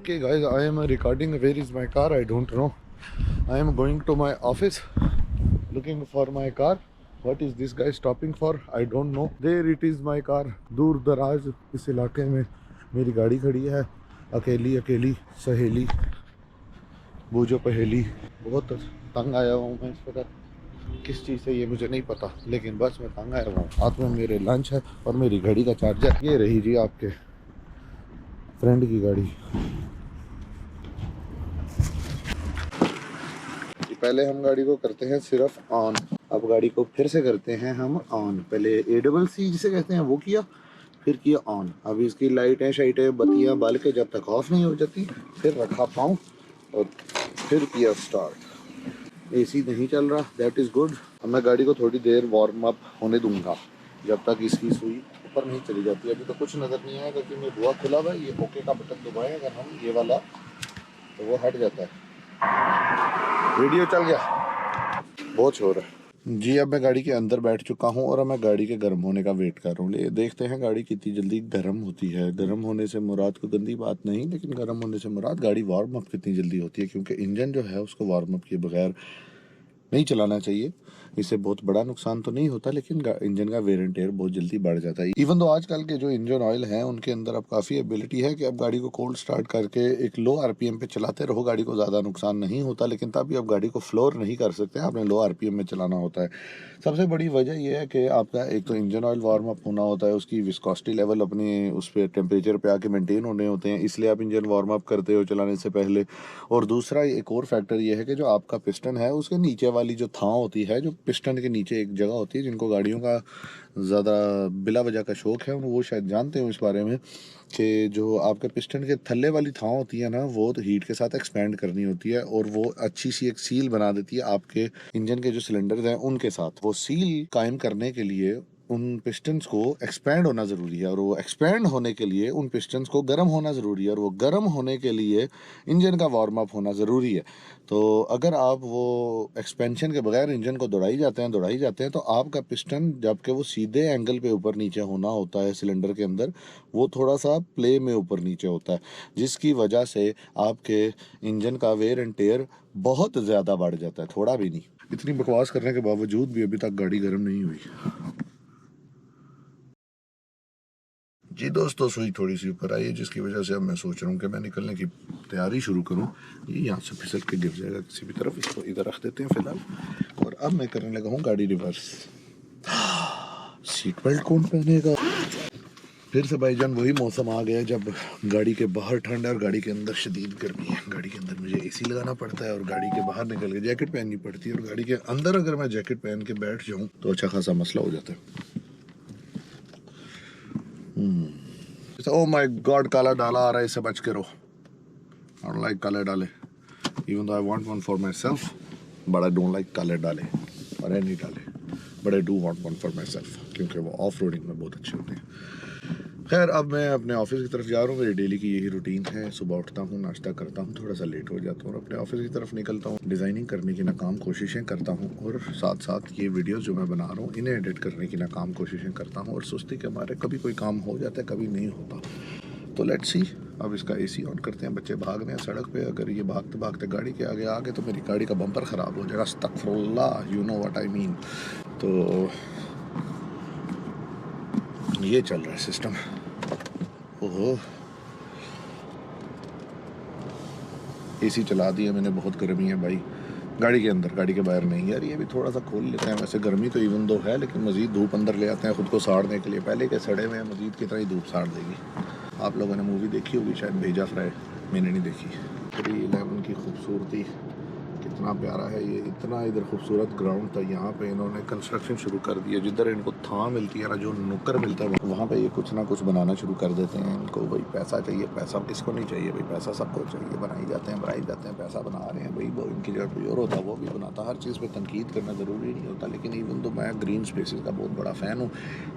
Okay guys, I am recording. Where is my car? I don't know. I am going to my office looking for my car. What is this guy stopping for? I don't know. There it is my car. दूर दराज इस इलाके में मेरी गाड़ी खड़ी है, अकेली अकेली सहेली बूझो पहेली। बहुत तंग आया हुआ हूँ मैं इस वक्त, किस चीज़ से ये मुझे नहीं पता, लेकिन बस मैं तंग आया हुआ हूँ। हाथ में मेरे लंच है और मेरी घड़ी का चार्जर। ये रही जी आपके फ्रेंड की गाड़ी। पहले हम गाड़ी को करते हैं सिर्फ ऑन, अब गाड़ी को फिर से करते हैं हम ऑन। पहले ACC जिसे कहते हैं वो किया, फिर किया ऑन। अब इसकी लाइटें शाइटें बत्तियां बाल के जब तक ऑफ नहीं हो जाती, फिर रखा पाऊँ और फिर किया स्टार्ट। AC नहीं चल रहा, दैट इज़ गुड। अब मैं गाड़ी को थोड़ी देर वार्म अप होने दूंगा जब तक इसकी सुई ऊपर नहीं चली जाती। अभी तो कुछ नज़र नहीं आएगा क्योंकि बुआ खुला हुआ है। ये ओके का बटन दबाएं अगर हम ये वाला, तो वो हट जाता है। वीडियो चल गया, बहुत शोर है जी। अब मैं गाड़ी के अंदर बैठ चुका हूँ और अब मैं गाड़ी के गर्म होने का वेट कर रहा हूँ। देखते हैं गाड़ी कितनी जल्दी गर्म होती है। गर्म होने से मुराद को गंदी बात नहीं, लेकिन गर्म होने से मुराद गाड़ी वार्म अप कितनी जल्दी होती है, क्योंकि इंजन जो है उसको वार्म अप किए बगैर नहीं चलाना चाहिए। इससे बहुत बड़ा नुकसान तो नहीं होता, लेकिन इंजन का वेयर एंड टेयर बहुत जल्दी बढ़ जाता है। इवन तो आजकल के जो इंजन ऑयल हैं उनके अंदर अब काफ़ी एबिलिटी है कि अब गाड़ी को कोल्ड स्टार्ट करके एक लो RPM पे चलाते रहो, गाड़ी को ज़्यादा नुकसान नहीं होता। लेकिन तब भी अब गाड़ी को फ्लोर नहीं कर सकते, आपने लो RPM में चलाना होता है। सबसे बड़ी वजह यह है कि आपका एक तो इंजन ऑयल वार्म अप होना होता है, उसकी विस्कोसिटी लेवल अपनी उस पर टेम्परेचर पे आके मेंटेन होने होते हैं, इसलिए आप इंजन वार्म अप करते हो चलाने से पहले। और दूसरा एक और फैक्टर ये है कि जो आपका पिस्टन है उसके नीचे वाली जो थां होती है, जो पिस्टन के नीचे एक जगह होती है, जिनको गाड़ियों का ज़्यादा बिला वजह का शौक है वो शायद जानते हो इस बारे में, कि जो आपके पिस्टन के थल्ले वाली थां होती है ना, वो तो हीट के साथ एक्सपेंड करनी होती है और वो अच्छी सी एक सील बना देती है आपके इंजन के जो सिलेंडर्स हैं उनके साथ। वो सील कायम करने के लिए उन पिस्टन्स को एक्सपैंड होना ज़रूरी है, और वो एक्सपैंड होने के लिए उन पिस्टन्स को गर्म होना ज़रूरी है, और वो गर्म होने के लिए इंजन का वार्म अप होना ज़रूरी है। तो अगर आप वो एक्सपेंशन के बगैर इंजन को दौड़ाई जाते हैं तो आपका पिस्टन, जबकि वो सीधे एंगल पे ऊपर नीचे होना होता है सिलेंडर के अंदर, वो थोड़ा सा प्ले में ऊपर नीचे होता है, जिसकी वजह से आपके इंजन का वेयर एंड टेयर बहुत ज़्यादा बढ़ जाता है, थोड़ा भी नहीं। इतनी बकवास करने के बावजूद भी अभी तक गाड़ी गर्म नहीं हुई जी। दोस्तों सुई थोड़ी सी ऊपर आई है, जिसकी वजह से अब मैं सोच रहा हूँ कि मैं निकलने की तैयारी शुरू करूँ। ये यहाँ से फिसल के गिर जाएगा किसी भी तरफ, इसको इधर रख देते हैं फिलहाल। और अब मैं करने लगा हूँ गाड़ी रिवर्स। सीट बेल्ट कौन पहनेगा? फिर से भाईजान वही मौसम आ गया जब गाड़ी के बाहर ठंड है और गाड़ी के अंदर शदीद गर्मी है। गाड़ी के अंदर मुझे AC लगाना पड़ता है और गाड़ी के बाहर निकल के जैकेट पहननी पड़ती है, और गाड़ी के अंदर अगर मैं जैकेट पहन के बैठ जाऊँ तो अच्छा खासा मसला हो जाता है। ओह माय गॉड, काला डाला आ रहा है, इससे बच के रहो। I don't like काले डाले, even though I want one for myself, but I don't like काले डाले और any डाले, but I do want one for myself क्योंकि वो ऑफ रोडिंग में बहुत अच्छे होते हैं। खैर अब मैं अपने ऑफिस की तरफ जा रहा हूँ। मेरी डेली की यही रूटीन है, सुबह उठता हूँ, नाश्ता करता हूँ, थोड़ा सा लेट हो जाता हूँ और अपने ऑफिस की तरफ निकलता हूँ। डिज़ाइनिंग करने की नाकाम कोशिशें करता हूँ और साथ साथ ये वीडियोस जो मैं बना रहा हूँ इन्हें एडिट करने की नाकाम कोशिशें करता हूँ, और सुस्ती के मारे कभी कोई काम हो जाता है, कभी नहीं होता। तो लेट्स सी। अब इसका AC ऑन करते हैं। बच्चे भाग रहे हैं सड़क पे, अगर ये भागते भागते गाड़ी के आगे आ गए तो मेरी गाड़ी का बम्पर ख़राब हो जाएगा। अस्तगफुरुल्लाह, you know what I mean. तो ये चल रहा है सिस्टम। ओहो, AC चला दिया मैंने, बहुत गर्मी है भाई गाड़ी के अंदर, गाड़ी के बाहर नहीं। यार ये भी थोड़ा सा खोल लेते हैं। वैसे गर्मी तो इवन दो है, लेकिन मज़ीद धूप अंदर ले आते हैं खुद को साड़ने के लिए। पहले के सड़े में मज़ीद कितना ही धूप साड़ देगी। आप लोगों ने मूवी देखी होगी शायद, भेजा फ्राई, मैंने नहीं देखी। 311 की खूबसूरती कितना प्यारा है ये। इतना इधर खूबसूरत ग्राउंड था, यहाँ पे इन्होंने कंस्ट्रक्शन शुरू कर दी है। जिधर इनको थां मिलती है ना, जो नुक्कर मिलता है, वहाँ पे ये कुछ ना कुछ बनाना शुरू कर देते हैं। इनको भाई पैसा चाहिए, पैसा किसको नहीं चाहिए भाई, पैसा सबको चाहिए। बनाई जाते हैं, पैसा बना रहे हैं भाई। वो इनकी जगह कोई और होता वो भी बनाता। हर चीज़ पर तनकीद करना ज़रूरी नहीं होता, लेकिन इवन तो मैं ग्रीन स्पेसेस का बहुत बड़ा फ़ैन हूँ,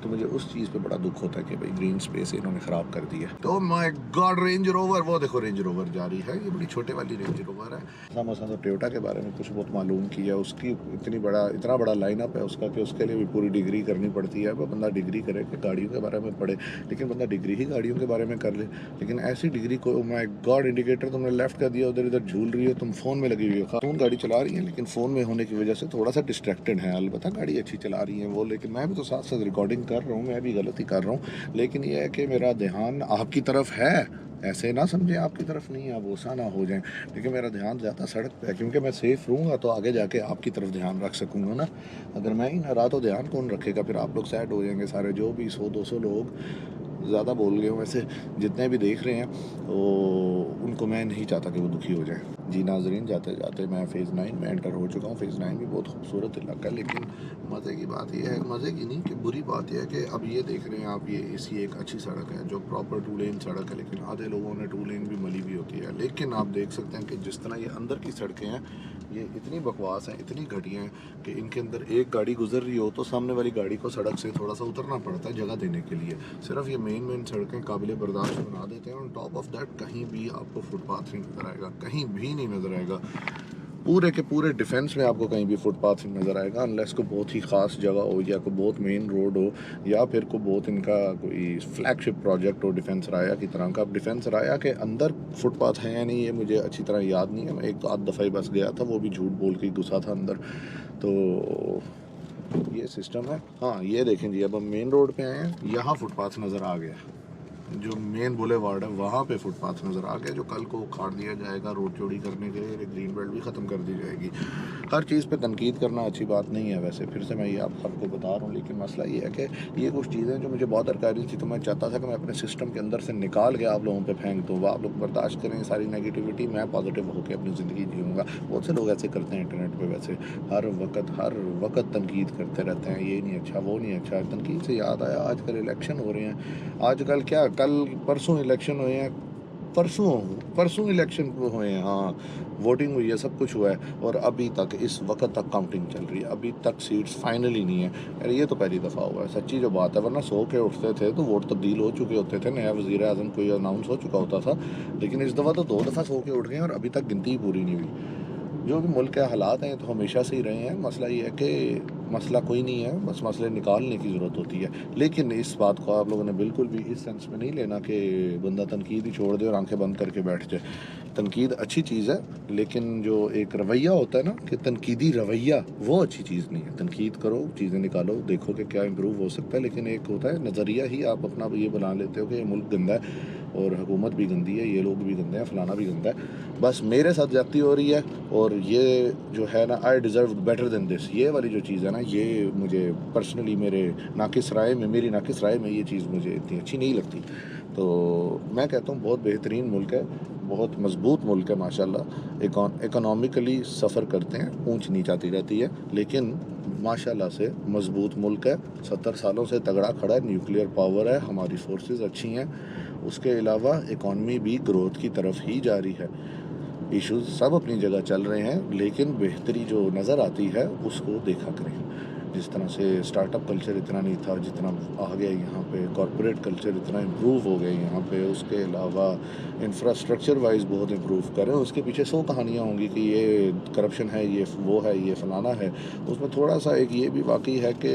तो मुझे उस चीज़ पर बड़ा दुख होता है कि भाई ग्रीन स्पेस इन्होंने ख़राब कर दी है। तो माय गॉड, रेंज रोवर, वो देखो रेंज रोवर जा रही है। ये बड़ी छोटे वाली रेंज रोवर है। समोसा तो टोयोटा के बारे में कुछ बहुत मालूम किया, उसकी इतना बड़ा लाइनअप है उसका कि उसके लिए भी पूरी डिग्री करनी पड़ती है। वो बंदा डिग्री करे कि गाड़ियों के बारे में पढ़े, लेकिन बंदा डिग्री ही गाड़ियों के बारे में कर ले। लेकिन ऐसी डिग्री को, माय गॉड, इंडिकेटर तुमने लेफ्ट कर दिया, उधर इधर झूल रही हो, तुम फ़ोन में लगी हुई हो। खातून गाड़ी चला रही है लेकिन फ़ोन में होने की वजह से थोड़ा सा डिस्ट्रैक्टेड है। अलबत्ता गाड़ी अच्छी चला रही है वो, लेकिन मैं भी तो साथ साथ रिकॉर्डिंग कर रहा हूँ, मैं भी गलती कर रहा हूँ। लेकिन यह है कि मेरा ध्यान आपकी तरफ है, ऐसे ना समझें आपकी तरफ नहीं है, आप गुस्सा ना हो जाएं। लेकिन मेरा ध्यान ज़्यादा सड़क पे है, क्योंकि मैं सेफ़ रहूँगा तो आगे जाके आपकी तरफ ध्यान रख सकूँगा ना। अगर मैं ही ना रहा तो ध्यान कौन रखेगा? फिर आप लोग सैड हो जाएंगे सारे, जो भी 100-200 लोग, ज़्यादा बोल गए हूँ वैसे, जितने भी देख रहे हैं तो उनको मैं नहीं चाहता कि वो दुखी हो जाए। जी नाजरीन, जाते जाते मैं फ़ेज़ 9 में एंटर हो चुका हूँ। फ़ेज़ 9 भी बहुत खूबसूरत इलाका है, लेकिन मज़े की बात यह है, मज़े की नहीं कि बुरी बात यह है कि अब ये देख रहे हैं आप, ये इसी एक अच्छी सड़क है जो प्रॉपर 2 लेन सड़क है, लेकिन आधे लोगों ने 2 लेन भी मली भी होती है। लेकिन आप देख सकते हैं कि जिस तरह ये अंदर की सड़कें हैं, ये इतनी बकवास हैं, इतनी घटिया हैं कि इनके अंदर एक गाड़ी गुजर रही हो तो सामने वाली गाड़ी को सड़क से थोड़ा सा उतरना पड़ता है जगह देने के लिए। सिर्फ ये मेन सड़कें काबिल बर्दाश्त बना देते हैं। ऑन टॉप ऑफ दैट कहीं भी आपको फुटपाथ नहीं नज़र आएगा, कहीं भी नहीं नज़र आएगा। पूरे के पूरे डिफेंस में आपको कहीं भी फुटपाथ नहीं नज़र आएगा, अनलेस को बहुत ही ख़ास जगह हो, या कोई बहुत मेन रोड हो, या फिर को बहुत इनका कोई फ्लैगशिप प्रोजेक्ट हो डिफेंस राया की तरह का। अब डिफेंस राया के अंदर फुटपाथ है या नहीं ये मुझे अच्छी तरह याद नहीं है, मैं एक आध दफ़ा ही बस गया था, वो भी झूठ बोल के घुसा था अंदर। तो ये सिस्टम है। हाँ, ये देखें जी, अब हम मेन रोड पे आए हैं, यहाँ फुटपाथ नज़र आ गया। जो मेन बुलेवार्ड है वहाँ पे फुटपाथ नज़र आ गया, जो कल को उखाड़ दिया जाएगा रोड चौड़ी करने के लिए, ग्रीन बेल्ट भी ख़त्म कर दी जाएगी। हर चीज़ पे तनकीद करना अच्छी बात नहीं है वैसे, फिर से मैं ये आप सबको बता रहा हूँ। लेकिन मसला ये है कि ये कुछ चीज़ें जो मुझे बहुत दरकारी थी, तो मैं चाहता था कि मैं अपने सिस्टम के अंदर से निकाल के आप लोगों पर फेंक दूँ। आप लोग बर्दाश्त करें सारी नेगेटिविटी, मैं पॉजिटिव होकर अपनी ज़िंदगी जीऊँगा। बहुत से लोग ऐसे करते हैं इंटरनेट पर, वैसे हर वक्त तनकीद करते रहते हैं, ये नहीं अच्छा, वो नहीं अच्छा। तनकीद से याद आया, आजकल इलेक्शन हो रहे हैं। आजकल क्या, कल परसों इलेक्शन हुए हैं, परसों इलेक्शन हुए हैं, हाँ, वोटिंग हुई है, सब कुछ हुआ है, और अभी तक इस वक्त तक काउंटिंग चल रही है, अभी तक सीट्स फाइनली नहीं है। यार ये तो पहली दफ़ा हुआ है, सच्ची जो बात है, वरना सो के उठते थे तो वोट तब्दील हो चुके होते थे, नया वज़ीर आज़म कोई अनाउंस हो चुका होता था। लेकिन इस दफ़ा तो 2 दफ़ा सो के उठ गए और अभी तक गिनती पूरी नहीं हुई। जो भी मुल्क के हालात हैं तो हमेशा से ही रहे हैं। मसला ये है कि मसला कोई नहीं है, बस मसले निकालने की ज़रूरत होती है। लेकिन इस बात को आप लोगों ने बिल्कुल भी इस सेंस में नहीं लेना कि बंदा तनकीद ही छोड़ दे और आंखें बंद करके बैठ जाए। तनकीद अच्छी चीज़ है, लेकिन जो एक रवैया होता है ना कि तनकीदी रवैया, वो अच्छी चीज़ नहीं है। तनकीद करो, चीज़ें निकालो, देखो कि क्या इम्प्रूव हो सकता है, लेकिन एक होता है नज़रिया ही, आप अपना ये बना लेते हो कि ये मुल्क गंदा है और हुकूमत भी गंदी है, ये लोग भी गंदे हैं, फलाना भी गंदा है। बस मेरे साथ ज्यादती हो रही है, और ये जो है ना, I deserve better than this, ये वाली जो चीज़ है ना, ये मुझे पर्सनली, मेरी नाकिस राय में ये चीज़ मुझे इतनी अच्छी नहीं लगती। तो मैं कहता हूँ बहुत बेहतरीन मुल्क है, बहुत मजबूत मुल्क है माशाल्लाह। इकोनॉमिकली सफ़र करते हैं, ऊंच नीच आती रहती है, लेकिन माशाल्लाह से मजबूत मुल्क है। 70 सालों से तगड़ा खड़ा है, न्यूक्लियर पावर है, हमारी फोर्सेस अच्छी हैं। उसके अलावा इकॉनमी भी ग्रोथ की तरफ ही जारी है। इश्यूज सब अपनी जगह चल रहे हैं, लेकिन बेहतरी जो नज़र आती है उसको देखा करें। जिस तरह से स्टार्टअप कल्चर इतना नहीं था जितना आ गया यहाँ पे, कॉरपोरेट कल्चर इतना इम्प्रूव हो गया यहाँ पे, उसके अलावा इंफ्रास्ट्रक्चर वाइज बहुत इम्प्रूव करें। उसके पीछे 100 कहानियाँ होंगी कि ये करप्शन है, ये वो है, ये फलाना है। उसमें थोड़ा सा एक ये भी वाकई है कि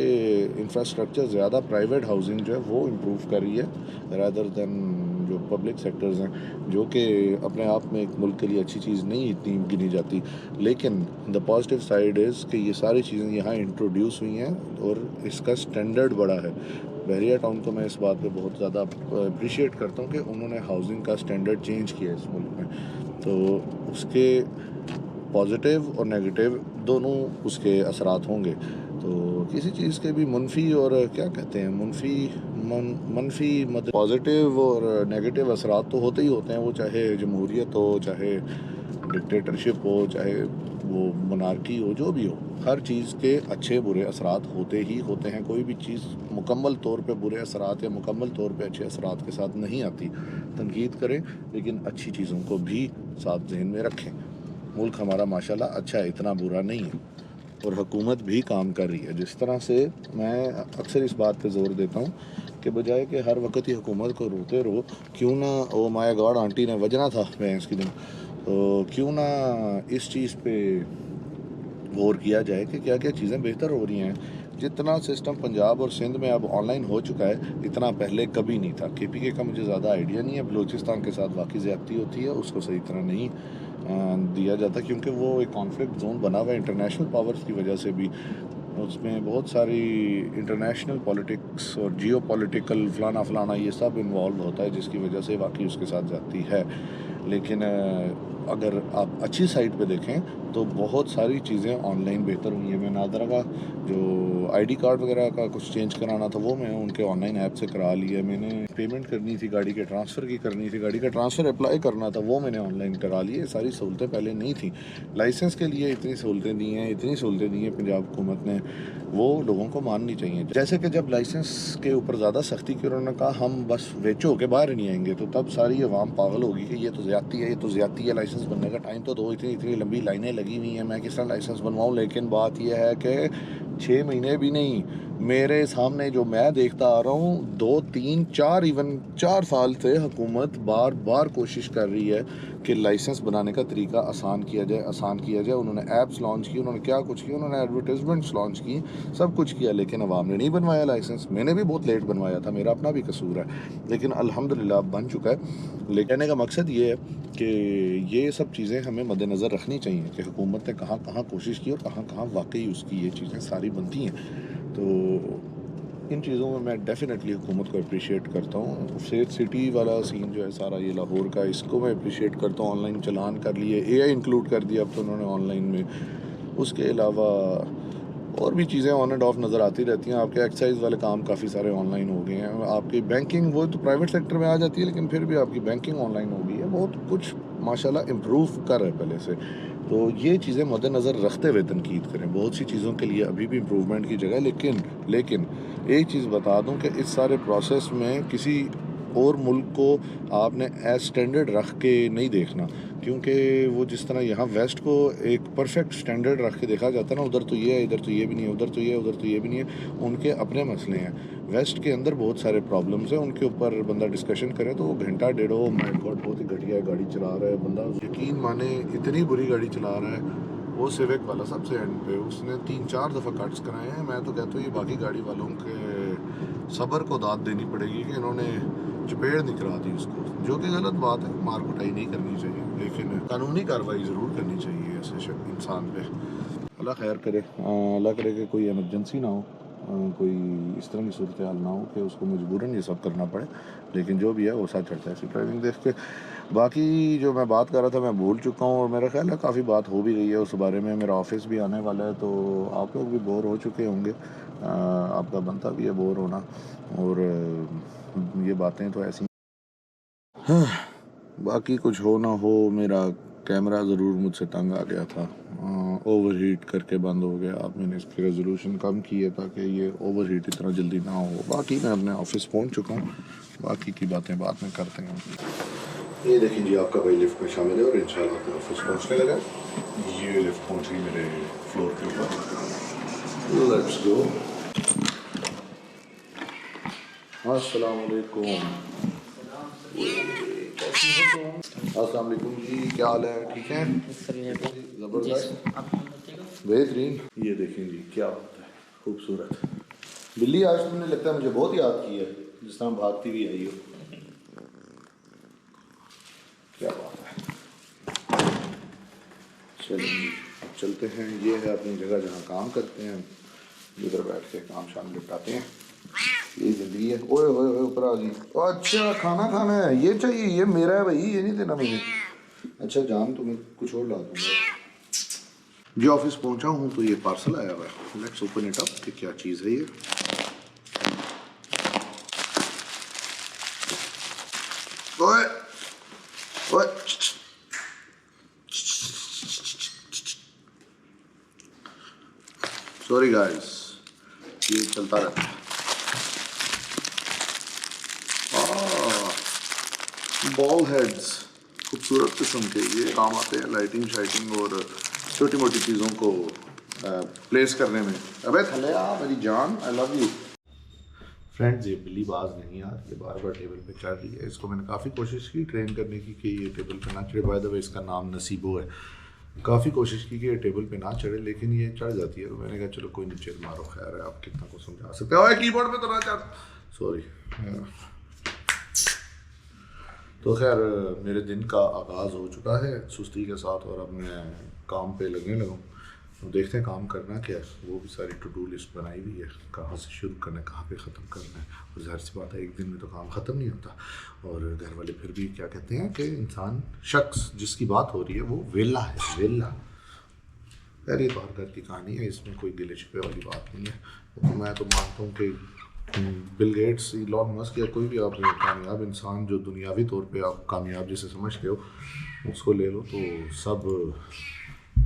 इंफ्रास्ट्रक्चर ज़्यादा प्राइवेट हाउसिंग जो है वो इम्प्रूव कर रही है रादर दैन जो पब्लिक सेक्टर्स हैं, जो कि अपने आप में एक मुल्क के लिए अच्छी चीज़ नहीं इतनी गिनी जाती। लेकिन द पॉजिटिव साइड इज़ कि ये सारी चीज़ें यहाँ इंट्रोड्यूस हुई हैं और इसका स्टैंडर्ड बढ़ा है। बहरिया टाउन को मैं इस बात पे बहुत ज़्यादा अप्रिशिएट करता हूँ कि उन्होंने हाउसिंग का स्टैंडर्ड चेंज किया इस मुल्क में। तो उसके पॉजिटिव और नेगेटिव दोनों उसके असरात होंगे। तो किसी चीज़ के भी मुनफी और क्या कहते हैं, मनफी मतलब पॉजिटिव और नेगेटिव असरात तो होते ही होते हैं, वो चाहे जमहूरियत हो, चाहे डिक्टेटरशिप हो, चाहे वो मोनार्की हो, जो भी हो, हर चीज़ के अच्छे बुरे असरात होते ही होते हैं। कोई भी चीज़ मुकम्मल तौर पे बुरे असरात या मुकम्मल तौर पे अच्छे असरात के साथ नहीं आती। तनकीद करें, लेकिन अच्छी चीज़ों को भी साथ जहन में रखें। मुल्क हमारा माशाल्लाह अच्छा है, इतना बुरा नहीं है, और हुकूमत भी काम कर रही है। जिस तरह से मैं अक्सर इस बात पे ज़ोर देता हूँ कि बजाय कि हर वक्त ही हुकूमत को रोते रहो, क्यों ना, ओ माय गॉड, आंटी ने वजना था भैंस की दिन, तो क्यों ना इस चीज़ पे गौर किया जाए कि क्या क्या चीज़ें बेहतर हो रही हैं। जितना सिस्टम पंजाब और सिंध में अब ऑनलाइन हो चुका है, इतना पहले कभी नहीं था। KPK का मुझे ज़्यादा आइडिया नहीं है, बलूचिस्तान के साथ वाकई ज़्यादती होती है, उसको सही तरह नहीं दिया जाता, क्योंकि वो एक कॉन्फ्लिक्ट जोन बना हुआ है इंटरनेशनल पावर्स की वजह से भी। उसमें बहुत सारी इंटरनेशनल पॉलिटिक्स और जियो पॉलिटिकल फलाना फलाना ये सब इन्वॉल्व होता है, जिसकी वजह से वाकई उसके साथ जाती है। लेकिन अगर आप अच्छी साइट पे देखें तो बहुत सारी चीज़ें ऑनलाइन बेहतर हुई हैं। मैं नादरा का जो ID कार्ड वगैरह का कुछ चेंज कराना था वो मैं उनके ऑनलाइन ऐप से करा लिया। मैंने पेमेंट करनी थी, गाड़ी के ट्रांसफ़र की करनी थी, गाड़ी का ट्रांसफ़र अप्लाई करना था, वो मैंने ऑनलाइन करा लिए। सारी सहूलतें पहले नहीं थी। लाइसेंस के लिए इतनी सहूलतें दी हैं, इतनी सहूलतें दी हैं पंजाब हुकूमत ने, वो लोगों को माननी चाहिए। जैसे कि जब लाइसेंस के ऊपर ज़्यादा सख्ती की, उन्होंने कहा हम बस वेचो के बाहर नहीं आएंगे, तो तब सारी आवाम पागल होगी कि ये तो ज़्यादती है, ये तो ज़्यादती है, लाइसेंस बनने का टाइम तो दो, इतनी इतनी लंबी लाइनें लगी हुई हैं, मैं किस तरह लाइसेंस बनवाऊँ। लेकिन बात यह है कि 6 महीने भी नहीं, मेरे सामने जो मैं देखता आ रहा हूँ 2 3 4 इवन 4 साल से हुकूमत बार बार कोशिश कर रही है कि लाइसेंस बनाने का तरीका आसान किया जाए, आसान किया जाए। उन्होंने ऐप्स लॉन्च की, उन्होंने क्या कुछ किया, उन्होंने एडवर्टाइजमेंट्स लॉन्च की, सब कुछ किया, लेकिन अवाम ने नहीं बनवाया लाइसेंस। मैंने भी बहुत लेट बनवाया था, मेरा अपना भी कसूर है, लेकिन अल्हम्दुलिल्लाह अब बन चुका है। लेकिन कहने का मकसद ये है कि ये सब चीज़ें हमें मद्देनज़र रखनी चाहिए कि हुकूमत ने कहाँ कहाँ कोशिश की और कहाँ कहाँ वाकई उसकी ये चीज़ें सारी बनती हैं। तो इन चीज़ों में मैं डेफिनेटली हुकूमत को अप्रिशिएट करता हूँ। सेफ सिटी वाला सीन जो है सारा ये लाहौर का, इसको मैं अप्रिशिएट करता हूँ। ऑनलाइन चलान कर लिए, AI इंक्लूड कर दिया अब तो उन्होंने ऑनलाइन में। उसके अलावा और भी चीज़ें ऑन एंड ऑफ नज़र आती रहती हैं। आपके एक्साइज वाले काम काफ़ी सारे ऑनलाइन हो गए हैं। आपकी बैंकिंग वो तो प्राइवेट सेक्टर में आ जाती है, लेकिन फिर भी आपकी बैंकिंग ऑनलाइन हो गई है। बहुत कुछ माशाल्लाह इम्प्रूव कर है पहले से। तो ये चीज़ें मद्देनज़र रखते हुए तनकीद करें। बहुत सी चीज़ों के लिए अभी भी इम्प्रूवमेंट की जगह, लेकिन लेकिन एक चीज़ बता दूं कि इस सारे प्रोसेस में किसी और मुल्क को आपने एज स्टैंडर्ड रख के नहीं देखना, क्योंकि वो जिस तरह यहाँ वेस्ट को एक परफेक्ट स्टैंडर्ड रख के देखा जाता है ना, उधर तो ये है, इधर तो ये भी नहीं है, उधर तो ये है, उधर तो ये भी नहीं है। उनके अपने मसले हैं। वेस्ट के अंदर बहुत सारे प्रॉब्लम्स हैं, उनके ऊपर बंदा डिस्कशन करे तो वो घंटा डेढ़, ओ माय गॉड बहुत ही घटिया गाड़ी चला रहा है बंदा, यकीन माने इतनी बुरी गाड़ी चला रहा है। वो सिविक वाला सबसे एंड पे उसने 3-4 दफ़ा कट्स कराए हैं। मैं तो कहता हूँ ये बाकी गाड़ी वालों के सब्र को दाद देनी पड़ेगी कि इन्होंने चपेट नहीं करा दी उसको, जो कि गलत बात है। मार कुटाई नहीं करनी चाहिए, लेकिन कानूनी कार्रवाई ज़रूर करनी चाहिए ऐसे इंसान पे। अल्लाह खैर करे, अल्लाह करे कि कोई इमरजेंसी ना हो, कोई इस तरह की सूरत हाल ना हो कि उसको मजबूरन ये सब करना पड़े। लेकिन जो भी है वो साथ चढ़ता है ऐसी ड्राइविंग देख के। बाकी जो मैं बात कर रहा था मैं भूल चुका हूँ, और मेरा ख्याल है काफ़ी बात हो भी गई है उस बारे में। मेरा ऑफिस भी आने वाला है, तो आप लोग भी बोर हो चुके होंगे, आपका बनता भी है बोर होना। और ये बातें तो ऐसी, बाकी कुछ हो ना हो, मेरा कैमरा ज़रूर मुझसे तंग आ गया था, ओवर हीट करके बंद हो गया। अब मैंने इसकी रेजोल्यूशन कम की है ताकि ये ओवर हीट इतना जल्दी ना हो। बाकी मैं अपने ऑफिस पहुंच चुका हूँ, बाकी की बातें बाद में करते हैं। ये देखिए जी, आपका भाई लिफ्ट में शामिल है और इंशाल्लाह अपने ऑफिस पहुंचने लगा। ये लिफ्ट पहुंच गई मेरे फ्लोर के ऊपर। Let's go. अस्सलाम वालेकुम। अस्सलाम वालेकुम जी, क्या हाल है? ठीक है, ज़बरदस्त, बेहतरीन। ये देखें जी, क्या बात है, खूबसूरत बिल्ली। आज तुमने लगता है मुझे बहुत याद की है, जिस तरह भागती हुई आई हो। क्या बात है। चलिए अब चलते हैं। ये है अपनी जगह जहाँ काम करते हैं, इधर बैठ के काम शाम निपटाते हैं। ये ज़िंदगी है। ओए ओए ओए, ऊपर आ गई। अच्छा खाना खाना है, ये चाहिए, ये मेरा है भाई, ये नहीं देना मुझे। अच्छा जान, तुम्हें कुछ और ला दूँगा। जी ऑफिस पहुंचा हूँ तो ये पार्सल आया हुआ है। लेट्स ओपन इट अप कि क्या चीज़ है ये। ओए ओए, सॉरी गाइस, ये चलता रहता है। बॉल हेड्स, खूबसूरत किस्म के, ये काम आते हैं लाइटिंग शाइटिंग और छोटी मोटी चीज़ों को प्लेस करने में। अबे थले आ मेरी जान, आई लव यू। फ्रेंड्स ये बिल्ली बाज नहीं यार, ये बार बार टेबल पे चढ़ रही है। इसको मैंने काफ़ी कोशिश की ट्रेन करने की कि ये टेबल पे ना चढ़े। बाय द वे इसका नाम नसीबो है। काफ़ी कोशिश की कि ये टेबल पे ना चढ़े, लेकिन ये चढ़ जाती है। तो मैंने कहा चलो कोई नहीं, चिल मारो, खैर है, आप कितना को समझा सकते हो। कीबोर्ड पे तो ना चढ़, सॉरी। तो खैर मेरे दिन का आगाज़ हो चुका है सुस्ती के साथ, और अब मैं काम पे लगने लगा हूँ। तो देखते हैं काम करना क्या है। वो भी सारी टू डू लिस्ट बनाई हुई है, कहाँ से शुरू करना है, कहाँ पे ख़त्म करना है। और ज़ाहिर सी बात है एक दिन में तो काम ख़त्म नहीं होता। और घर वाले फिर भी क्या कहते हैं कि इंसान, शख्स जिसकी बात हो रही है वो वेला है, वेला। यार ये तो हर घर की कहानी है, इसमें कोई गिले छिपे वाली बात नहीं है। तो मैं तो मानता हूँ कि बिल गेट्स, इलॉन मस्क या कोई भी आप कामयाब इंसान जो दुनियावी तौर पे आप कामयाब जिसे समझते हो, उसको ले लो तो सब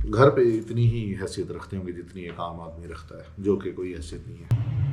घर पे इतनी ही हैसियत रखते होंगे जितनी एक आम आदमी रखता है, जो कि कोई हैसियत नहीं है।